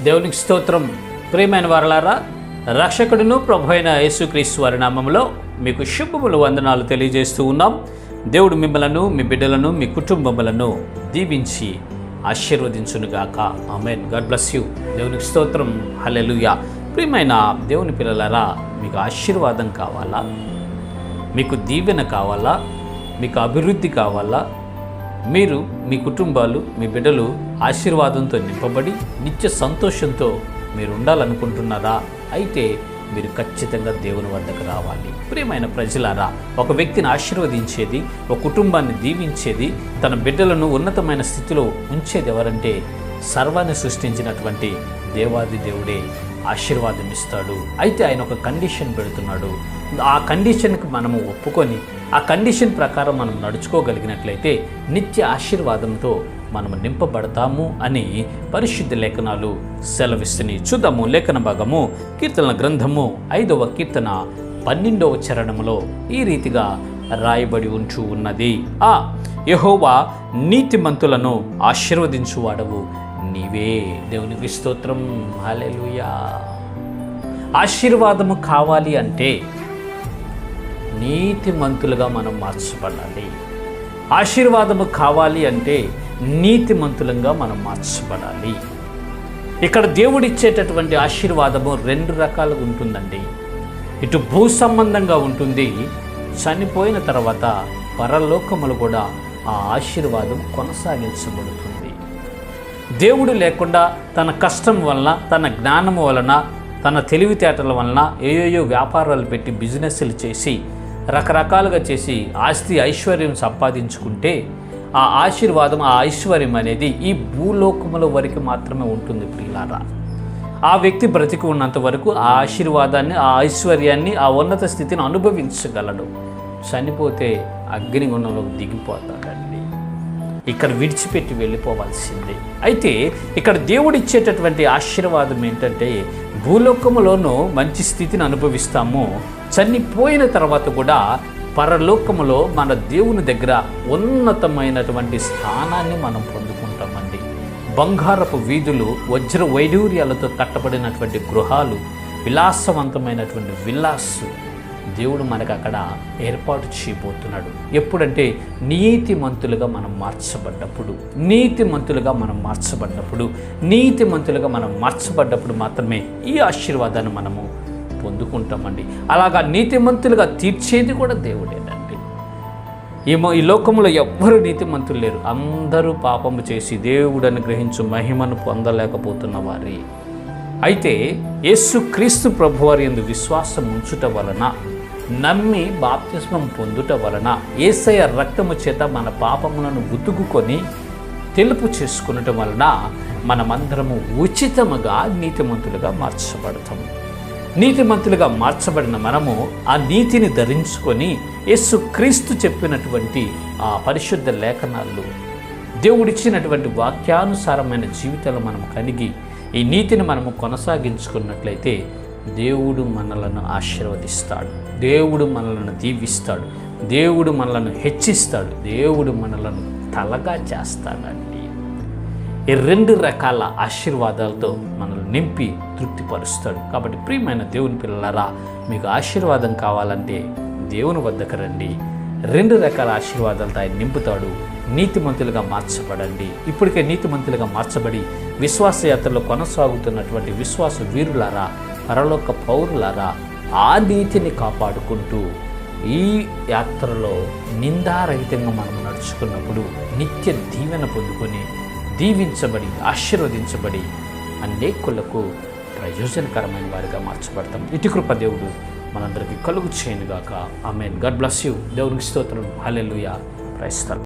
దేవునికి స్తోత్రం. ప్రియమైన వారలారా, రక్షకుడును ప్రభు అయిన యేసుక్రీస్తు వారి నామములో మీకు శుభములు వందనాలు తెలియజేస్తూ ఉన్నాం. దేవుడు మిమ్మలను, మీ బిడ్డలను, మీ కుటుంబములను దీవించి ఆశీర్వదించునుగాక. ఆమేన్. God bless you. దేవునికి స్తోత్రం. హల్లెలూయా. ప్రియమైన దేవుని పిల్లలారా, మీకు ఆశీర్వాదం కావాలా? మీకు దీవెన కావాలా? మీకు అభివృద్ధి కావాలా? మీరు, మీ కుటుంబాలు, మీ బిడ్డలు ఆశీర్వాదంతో నింపబడి నిత్య సంతోషంతో మీరు ఉండాలనుకుంటున్నారా? అయితే మీరు ఖచ్చితంగా దేవుని వద్దకు రావాలి. ప్రియమైన ప్రజలారా, ఒక వ్యక్తిని ఆశీర్వదించేది, ఒక కుటుంబాన్ని దీవించేది, తన బిడ్డలను ఉన్నతమైన స్థితిలో ఉంచేది ఎవరంటే సర్వాన్ని సృష్టించినటువంటి దేవాది దేవుడే ఆశీర్వాదం ఇస్తాడు. అయితే ఆయన ఒక కండిషన్ పెడుతున్నాడు. ఆ కండిషన్కి మనము ఒప్పుకొని ఆ కండిషన్ ప్రకారం మనం నడుచుకోగలిగినట్లయితే నిత్య ఆశీర్వాదంతో మనము నింపబడతాము అని పరిశుద్ధ లేఖనాలు సెలవిస్తున్నాయి. చూద్దాము లేఖన భాగము, కీర్తనల గ్రంథము 5వ కీర్తన 12వ చరణములో ఈ రీతిగా రాయబడి ఉంటూ ఉన్నది. యెహోవా నీతిమంతులను ఆశీర్వదించువాడవు నీవే. దేవునికి స్తోత్రం. హల్లెలూయా. ఆశీర్వాదము కావాలి అంటే నీతిమంతులుగా మనం మార్చబడాలి. ఆశీర్వాదము కావాలి అంటే నీతిమంతులంగా మనం మార్చబడాలి. ఇక్కడ దేవుడిచ్చేటటువంటి ఆశీర్వాదము 2 రకాలుగా ఉంటుందండి. ఇటు భూ సంబంధంగా ఉంటుంది, చనిపోయిన తర్వాత పరలోకములు కూడా ఆ ఆశీర్వాదం కొనసాగించబడుతుంది. దేవుడు లేకుండా తన కష్టం వలన, తన జ్ఞానము వలన, తన తెలివితేటల వలన ఏయోయో వ్యాపారాలు పెట్టి బిజినెస్లు చేసి రకరకాలుగా చేసి ఆస్తి ఐశ్వర్యం సంపాదించుకుంటే ఆ ఆశీర్వాదం, ఆ ఐశ్వర్యం అనేది ఈ భూలోకముల వరకు మాత్రమే ఉంటుంది. ప్రియులారా, ఆ వ్యక్తి బ్రతికి ఉన్నంత వరకు ఆ ఆశీర్వాదాన్ని, ఆ ఐశ్వర్యాన్ని, ఆ ఉన్నత స్థితిని అనుభవించగలడు. చనిపోతే అగ్నిగుండంలోకి దిగిపోతాడండి. ఇక్కడ విడిచిపెట్టి వెళ్ళిపోవాల్సిందే. అయితే ఇక్కడ దేవుడిచ్చేటటువంటి ఆశీర్వాదం ఏంటంటే భూలోకములోనూ మంచి స్థితిని అనుభవిస్తాము, చనిపోయిన తర్వాత కూడా పరలోకములో మన దేవుని దగ్గర ఉన్నతమైనటువంటి స్థానాన్ని మనం పొందుకుంటామండి. బంగారపు వీధులు, వజ్ర వైడూర్యాలతో కట్టబడినటువంటి గృహాలు, విలాసవంతమైనటువంటి విల్లాసు దేవుడు మనకు అక్కడ ఏర్పాటు చేయబోతున్నాడు. ఎప్పుడంటే నీతిమంతులుగా మనం మార్చబడ్డప్పుడు, నీతిమంతులుగా మనం మార్చబడ్డప్పుడు, నీతిమంతులుగా మనం మార్చబడ్డప్పుడు మాత్రమే ఈ ఆశీర్వాదాన్ని మనము పొందుకుంటామండి. అలాగా నీతిమంతులుగా తీర్చేది కూడా దేవుడేనండి. ఈ లోకంలో ఎవ్వరు నీతిమంతులు లేరు. అందరూ పాపము చేసి దేవుడు అనుగ్రహించు మహిమను పొందలేకపోతున్న వారి. అయితే యేసుక్రీస్తు ప్రభువారి యందు విశ్వాసం ఉంచుట వలన, నమ్మి బాప్తిస్మం పొందుట వలన, యేసయ్య రక్తము చేత మన పాపములను ఉతుకుకొని తెలుపు చేసుకునటం వలన మనమందరము ఉచితముగా నీతిమంతులుగా మార్చబడతాము. నీతిమంతులుగా మార్చబడిన మనము ఆ నీతిని ధరించుకొని యేసుక్రీస్తు చెప్పినటువంటి ఆ పరిశుద్ధ లేఖనాలు, దేవుడిచ్చినటువంటి వాక్యానుసారమైన జీవితాలు మనం కలిగి ఈ నీతిని మనము కొనసాగించుకున్నట్లయితే దేవుడు మనలను ఆశీర్వదిస్తాడు, దేవుడు మనలను దీవిస్తాడు, దేవుడు మనలను హెచ్చిస్తాడు, దేవుడు మనలను తలగా చేస్తాడండి. ఈ 2 రకాల ఆశీర్వాదాలతో మనల్ని నింపి తృప్తిపరుస్తాడు. కాబట్టి ప్రియమైన దేవుని పిల్లలారా, మీకు ఆశీర్వాదం కావాలంటే దేవుని వద్దకు రండి. 2 రకాల ఆశీర్వాదాలతో ఆయన నింపుతాడు. నీతిమంతులుగా మార్చబడండి. ఇప్పటికే నీతిమంతులుగా మార్చబడి విశ్వాసయాత్రలో కొనసాగుతున్నటువంటి విశ్వాస వీరులారా, పరలోక పౌరులారా, ఆ నీతిని కాపాడుకుంటూ ఈ యాత్రలో నిందారహితంగా మనం నడుచుకున్నప్పుడు నిత్య దీవెన పొందుకొని దీవించబడి ఆశీర్వదించబడి అనేకులకు ప్రయోజనకరమైన వారిగా మార్చబడతాం. ఇటు కృప దేవుడు మనందరికీ కలుగు చేయనుగాక. ఆమేన్. God bless you. దేవునికి స్తోత్రం. హల్లెలూయా. Praise the lord.